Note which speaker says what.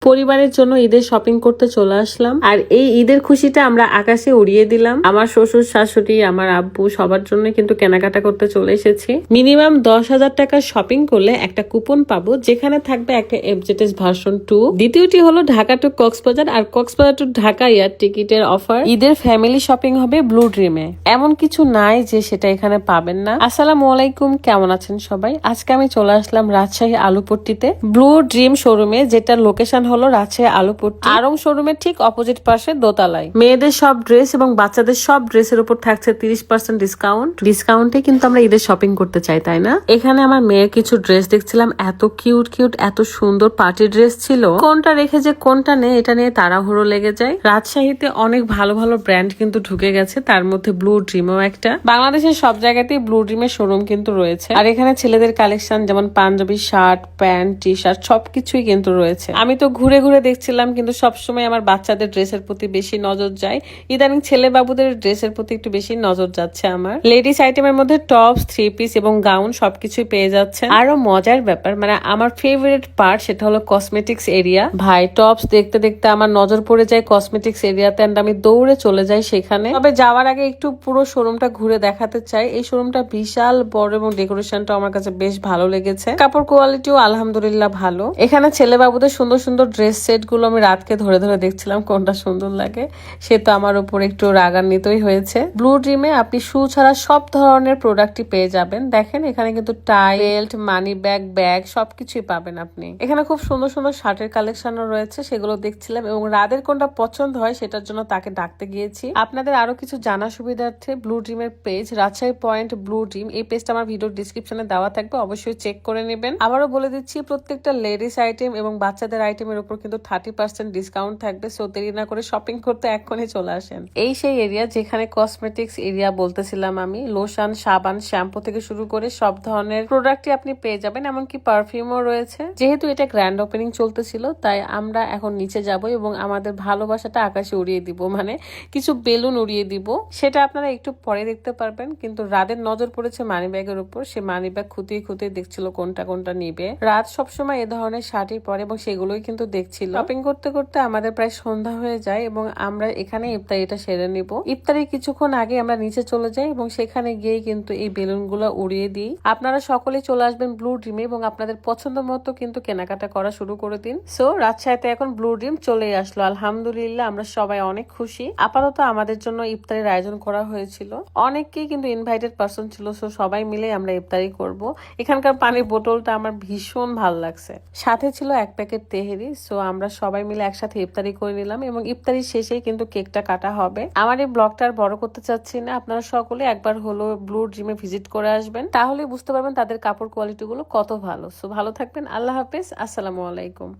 Speaker 1: পরিবারের জন্য ঈদের শপিং করতে চলে আসলাম। আর এই ঈদের খুশিটা আমরা আকাশে উড়িয়ে দিলাম। আমার শ্বশুর শাশুড়ি, আমার আব্বু সবার জন্য কিন্তু কেনাকাটা করতে চলে এসেছি। মিনিমাম 10,000 টাকার শপিং করলে একটা কুপন পাবো, যেখানে থাকবে একটা এফজেডএস ভার্সন 2। দ্বিতীয়টি হলো ঢাকা টু কক্সবাজার আর কক্সবাজার টু ঢাকা এয়ার টিকিটের অফার। ঈদের ফ্যামিলি শপিং হবে ব্লু ড্রিমে। এমন কিছু নাই যে সেটা এখানে পাবেন না। আসসালামু আলাইকুম, কেমন আছেন সবাই? আজকে আমি চলে আসলাম রাজশাহী আলুপট্টিতে ব্লু ড্রিম শোরুমে, যেটার লোকেশন হলো রাজশাহী আলুপট্টি আরং শোরুমের ঠিক অপোজিট পাশে দোতলায়। মেয়েদের সব ড্রেস এবং বাচ্চাদের সব ড্রেসের উপর থাকছে 30% ডিসকাউন্ট। ডিসকাউন্টে কিন্তু আমরা ঈদের শপিং করতে চাই, তাই না? এখানে আমার মেয়ের কিছু ড্রেস দেখছিলাম, এত কিউট কিউট, এত সুন্দর পার্টি ড্রেস ছিল। কোনটা রেখে যে কোনটা নেই এটা নিয়ে তাড়াহুড়ো লেগে যায়। রাজশাহীতে অনেক ভালো ভালো ব্র্যান্ড কিন্তু ঢুকে গেছে, তার মধ্যে ব্লু ড্রিমও একটা। বাংলাদেশের সব জায়গাতেই ব্লু ড্রিমের শোরুম কিন্তু রয়েছে। আর এখানে ছেলেদের কালেকশন যেমন Punjabi, shirt, pant, T shirt সবকিছুই কিন্তু রয়েছে। আমি তো ঘুরে ঘুরে দেখছিলাম, কিন্তু সবসময় আমার বাচ্চাদের ড্রেসের প্রতি বেশি নজর যায়। ইদানিং ছেলে বাবুদের ড্রেসের প্রতি একটু বেশি নজর যাচ্ছে আমার। লেডিস আইটেমের মধ্যে টপস, 3 পিস এবং গাউন সবকিছুই পেয়ে যাচ্ছে। আরো মজার ব্যাপার, মানে আমার ফেভারিট পার্ট, সেটা হলো কসমেটিক্স এরিয়া। ভাই, টপস দেখতে দেখতে আমার নজর পড়ে যায় কসমেটিক্স এরিয়াতে, এন্ড আমি দৌড়ে চলে যাই সেখানে। তবে যাওয়ার আগে একটু পুরো শোরুমটা ঘুরে দেখাতে চাই। এই শোরুমটা বিশাল বড় এবং ডেকোরেশনটা আমার কাছে বেশ ভালো লেগেছে। কাপড় কোয়ালিটিও আলহামদুলিল্লাহ ভালো। এখানে ছেলে বাবুদের সুন্দর সুন্দর ড্রেস সেট গুলো আমি রাতকে ধরে ধরে দেখছিলাম কোনটা সুন্দর লাগে। সে তো আমার উপর একটু রাগান্বিতই হয়েছে। ব্লু ড্রিমে আপনি শু ছাড়া সব ধরনের প্রোডাক্টই পেয়ে যাবেন। দেখেন এখানে কিন্তু টাই, বেল্ট, মানি ব্যাগ, ব্যাগ সবকিছুই পাবেন আপনি। এখানে খুব সুন্দর সুন্দর শার্টের কালেকশনও রয়েছে, সেগুলো দেখছিলাম এবং রাদের কোনটা পছন্দ হয় সেটার জন্য তাকে ডাকতে গিয়েছি। আপনাদের আরো কিছু জানা সুবিধার্থে ব্লু ড্রিমের page Rajshahi point blue dream, এই পেজটা আমার ভিডিওর ডিসক্রিপশনে দেওয়া থাকবে, অবশ্যই চেক করে নেবেন। আবারও বলে দিচ্ছি, প্রত্যেকটা লেডিস আইটেম এবং বাচ্চাদের আইটেমের উপর কিন্তু 30% ডিসকাউন্ট থাকবে। সো দেরি না করে শপিং করতে এক্ষুনি চলে আসেন। এই সেই এরিয়া যেখানে কসমেটিক্স এরিয়া বলতেছিলাম আমি। লোশন, সাবান, শ্যাম্পু থেকে শুরু করে সব ধরনের প্রোডাক্টই আপনি পেয়ে যাবেন, এমনকি পারফিউমও রয়েছে। যেহেতু এটা গ্র্যান্ড ওপেনিং চলতেছিল, তাই আমরা এখন নিচে যাব এবং আমাদের ভালোবাসাটা আকাশে উড়িয়ে দিব, মানে কিছু বেলুন উড়িয়ে দিব। সেটা আপনারা একটু পরে দেখতে পারবেন। কিন্তু রাদের নজর পড়েছে মানি ব্যাগের উপর। সে মানি ব্যাগ খুঁটিয়ে খুঁটিয়ে দেখছিল কোনটা কোনটা নিবে। রাত সবসময় এ ধরনের শাড়ি পরে এবং সেগুলোই কিন্তু দেখছিল। শপিং করতে করতে আমাদের প্রায় সন্ধ্যা হয়ে যায় এবং আমরা এখানে ইফতারিটা সেরে নিব। ইফতারির কিছুক্ষণ আগে আমরা নিচে চলে যাই এবং সেখানে গিয়ে কিন্তু এই বেলুন গুলো উড়িয়ে দিই। আপনারা সকলে চলে আসবেন ব্লু ড্রিমে এবং আপনাদের পছন্দ মতো কিন্তু কেনাকাটা করা শুরু করে দিন। সো রাজশাহীতে এখন ব্লু ড্রিম চলে আসলো, আলহামদুলিল্লাহ আমরা সবাই অনেক খুশি। আপাতত আমাদের জন্য ইফতারির আয়োজন করা হয়েছিল, অনেকেই কিন্তু ইনভাইটেড পারসন ছিল। সো সবাই মিলে আমরা ইফতারি করব। এখানকার পানির বোতলটা আমার ভীষণ ভালো লাগছে। সাথে ছিল 1 প্যাকেট তেহেরি। সো আমরা সবাই মিলে একসাথে ইফতারি করে নিলাম এবং ইফতারির শেষেই কিন্তু কেকটা কাটা হবে। আমার এই ব্লগটা আর বড় করতে চাচ্ছি না, আপনারা সকলে একবার হলো ব্লু ড্রিমে ভিজিট করে আসবেন, তাহলে বুঝতে পারবেন তাদের কাপড় কোয়ালিটি গুলো কত ভালো। সো ভালো থাকবেন, আল্লাহ হাফেজ, আসসালামু আলাইকুম।